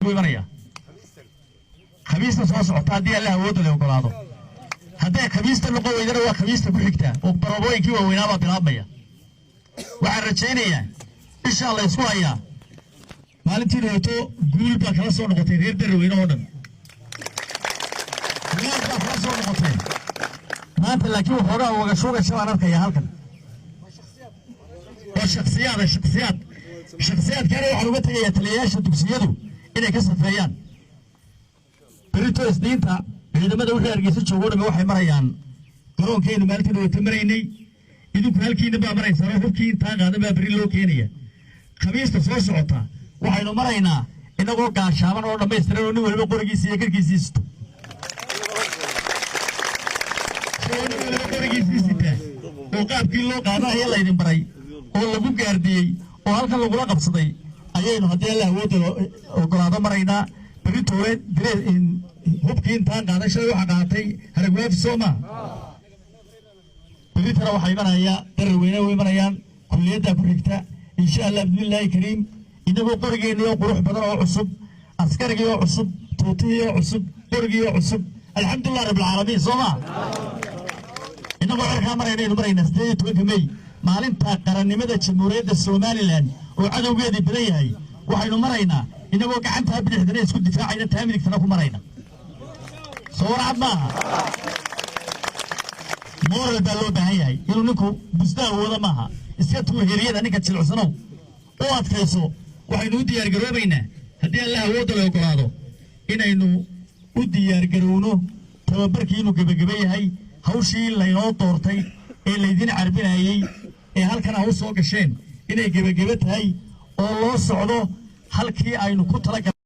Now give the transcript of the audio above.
isku imanaya khamiista soo socota hadii Allah awood leh ogolaado haddii khamiista noqon weydana waa khamiista ku xigta oo barabooyinkii waaweynaa baa bilaabmaya waxaan rajaynayaa insha Allah isku hayaa maalintii dhawaato guul baa kala soo noqotay reer Darweyne oo dhan guul baa kala soo noqotay maanta laakiin hore uga shuga shabaan arkaya halkan shakhsiyaad kale waxaan uga tagayaa taliyayaasha dugsiyadu inay ka safeeyaan berito isniinta ciidamada wixii Hargeysa joogo dhamma waxay marayaan garoonkeenu maalintii dhawaato maraynay idinku halkiina baa maraysaan hubkii intaa qaadan baa beri loo keenaya khamiista soo socota waxaynu maraynaa inagoo gaashaaban oo dhammaystiran oo nin waliba qorigiisa iyo garkiisiisto oo qaabkii loo qaadanayo la idin baray oo lagu gaardiyey oo halkan lagula qabsaday ayaynu haddii Allah awood ogolaado maraynaa beritoole direen in hubkii intaan qaadan shalay waxa qaatay Hargeysa Soomaa beritana waxay imanayaan Darweyne way imanayaan kulliyada ku xigta insha Allah bismillaahi kariim inagoo qorigeena oo qurux badan oo cusub askariga oo cusub tuutiga oo cusub qoriga oo cusub alxamdulillah rabbil caalamiin Soomaa inagoo arkaa marayna 8 May maalinta qarannimada jamhuuriyadda Soomaaliland oo cadawgeedii badan yahay waxaynu maraynaa inagoo gacanta bidixdana isku difaacayna taamiligtana ku marayna sawirad maaha moral baa loo baahan yahay inuu ninku bustaa wada maaha iska tuuheeriyada ninka jilcsanow oo adkayso waxaynu u diyaar garoobaynaa haddii Allah awood leh ogolaado inaynu u diyaar garowno tababarkii inuu gabagaba yahay hawshii laynoo doortay ee laydin carbinayay ee halkan u soo gasheen inay gabagaba tahay oo loo socdo halkii aynu ku tala